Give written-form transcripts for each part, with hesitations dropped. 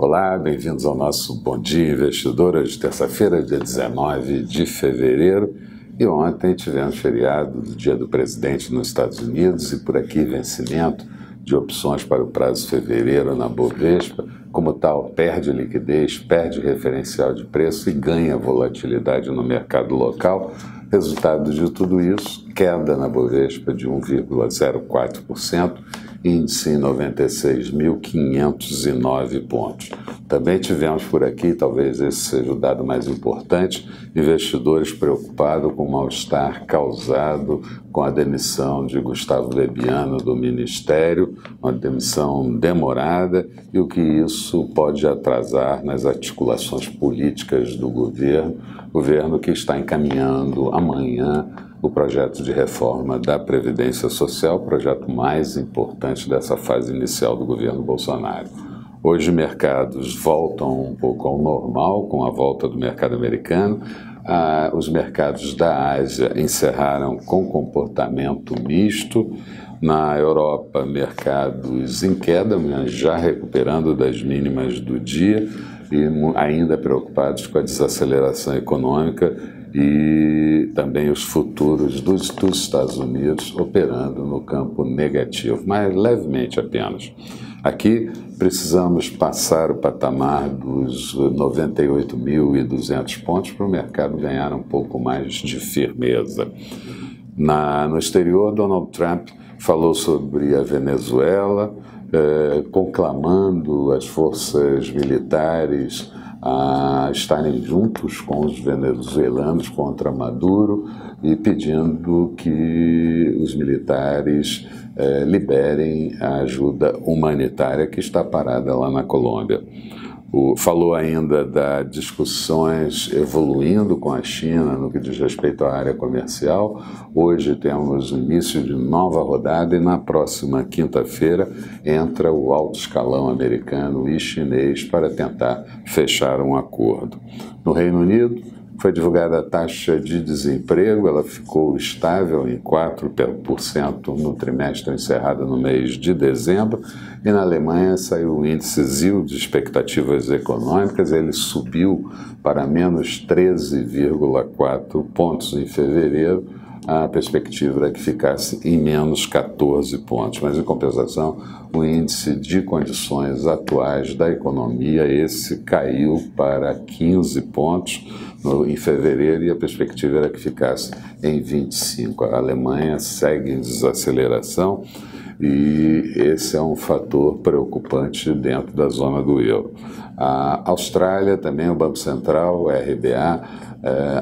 Olá, bem-vindos ao nosso Bom Dia Investidor, hoje terça-feira, dia 19 de fevereiro, e ontem tivemos feriado do Dia do Presidente nos Estados Unidos e por aqui vencimento de opções para o prazo fevereiro na Bovespa. Como tal, perde liquidez, perde referencial de preço e ganha volatilidade no mercado local. Resultado de tudo isso, queda na Bovespa de 1,04%, índice em 96.509 pontos. Também tivemos por aqui, talvez esse seja o dado mais importante, investidores preocupados com o mal-estar causado com a demissão de Gustavo Lebbiano do Ministério, uma demissão demorada, e o que isso pode atrasar nas articulações políticas do governo que está encaminhando amanhã o projeto de reforma da Previdência Social, o projeto mais importante dessa fase inicial do governo Bolsonaro. Hoje mercados voltam um pouco ao normal com a volta do mercado americano. Os mercados da Ásia encerraram com comportamento misto. Na Europa, mercados em queda, mas já recuperando das mínimas do dia e ainda preocupados com a desaceleração econômica e também os futuros dos Estados Unidos operando no campo negativo, mas levemente apenas. Aqui precisamos passar o patamar dos 98.200 pontos para o mercado ganhar um pouco mais de firmeza. No exterior, Donald Trump falou sobre a Venezuela, conclamando as forças militares a estarem juntos com os venezuelanos contra Maduro e pedindo que os militares liberem a ajuda humanitária que está parada lá na Colômbia. Falou ainda das discussões evoluindo com a China no que diz respeito à área comercial. Hoje temos o início de nova rodada e na próxima quinta-feira entra o alto escalão americano e chinês para tentar fechar um acordo. No Reino Unido, foi divulgada a taxa de desemprego, ela ficou estável em 4% no trimestre encerrado no mês de dezembro, e na Alemanha saiu o índice ZIL de expectativas econômicas, ele subiu para menos 13,4 pontos em fevereiro, a perspectiva era que ficasse em menos 14 pontos, mas em compensação o índice de condições atuais da economia, esse caiu para 15 pontos em fevereiro e a perspectiva era que ficasse em 25. A Alemanha segue em desaceleração e esse é um fator preocupante dentro da zona do euro. A Austrália também, o Banco Central, o RBA,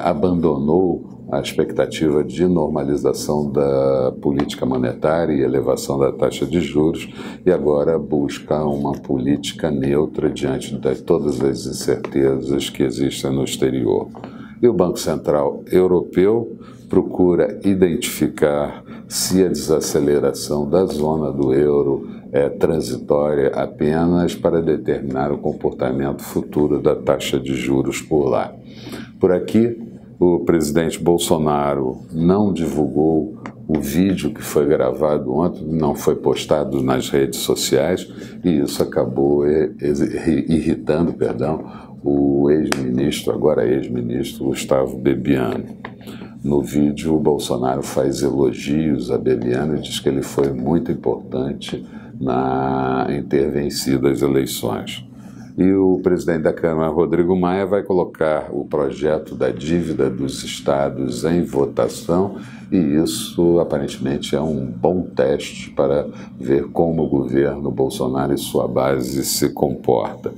abandonou a expectativa de normalização da política monetária e elevação da taxa de juros e agora busca uma política neutra diante de todas as incertezas que existem no exterior. E o Banco Central Europeu procura identificar se a desaceleração da zona do euro é transitória apenas para determinar o comportamento futuro da taxa de juros por lá. Por aqui, o presidente Bolsonaro não divulgou o vídeo que foi gravado ontem, não foi postado nas redes sociais, e isso acabou irritando, o ex-ministro, agora ex-ministro, Gustavo Lebbiano. No vídeo, o Bolsonaro faz elogios a Lebbiano e diz que ele foi muito importante em ter vencido as eleições. E o presidente da Câmara, Rodrigo Maia, vai colocar o projeto da dívida dos estados em votação e isso aparentemente é um bom teste para ver como o governo Bolsonaro e sua base se comporta.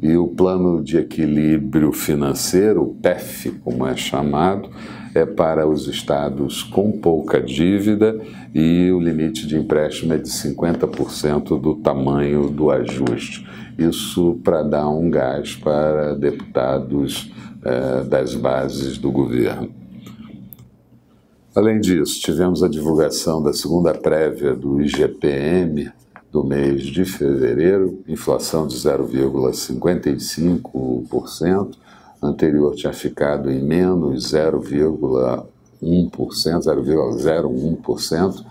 E o Plano de Equilíbrio Financeiro, o PEF, como é chamado, é para os estados com pouca dívida e o limite de empréstimo é de 50% do tamanho do ajuste. Isso para dar um gás para deputados das bases do governo. Além disso, tivemos a divulgação da segunda prévia do IGPM do mês de fevereiro, inflação de 0,55%, anterior tinha ficado em menos 0,01%,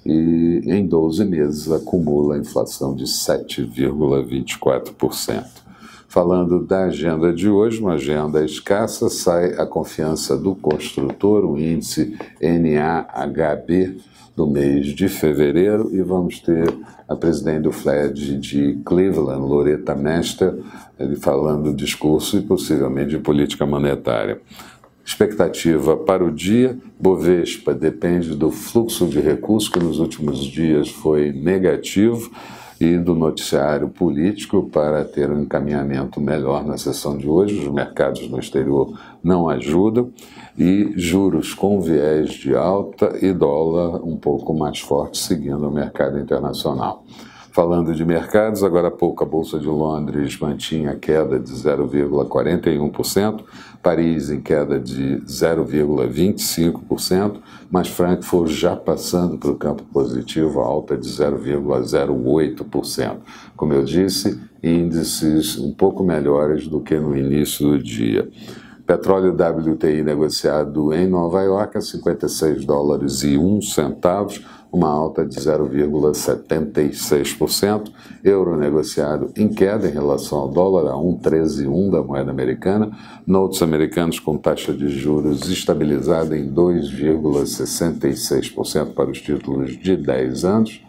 e em 12 meses acumula a inflação de 7,24%. Falando da agenda de hoje, uma agenda escassa, sai a confiança do construtor, o índice NAHB do mês de fevereiro, e vamos ter a presidente do Fed de Cleveland, Loretta Mester, ele falando discurso e possivelmente de política monetária. Expectativa para o dia, Bovespa depende do fluxo de recursos, que nos últimos dias foi negativo, e do noticiário político para ter um encaminhamento melhor na sessão de hoje. Os mercados no exterior não ajudam, e juros com viés de alta e dólar um pouco mais forte, seguindo o mercado internacional. Falando de mercados, agora há pouco a Bolsa de Londres mantinha queda de 0,41%, Paris em queda de 0,25%, mas Frankfurt já passando para o campo positivo, alta de 0,08%. Como eu disse, índices um pouco melhores do que no início do dia. Petróleo WTI negociado em Nova York a $56,01, uma alta de 0,76%. Euro negociado em queda em relação ao dólar a 1,131 da moeda americana. Notes americanos com taxa de juros estabilizada em 2,66% para os títulos de 10 anos.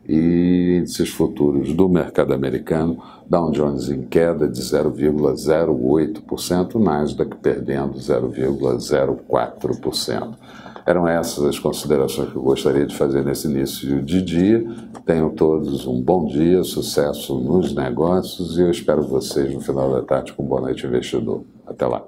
E índices futuros do mercado americano, Dow Jones em queda de 0,08%, Nasdaq perdendo 0,04%. Eram essas as considerações que eu gostaria de fazer nesse início de dia. Tenham todos um bom dia, sucesso nos negócios, e eu espero vocês no final da tarde com Boa Noite Investidor. Até lá.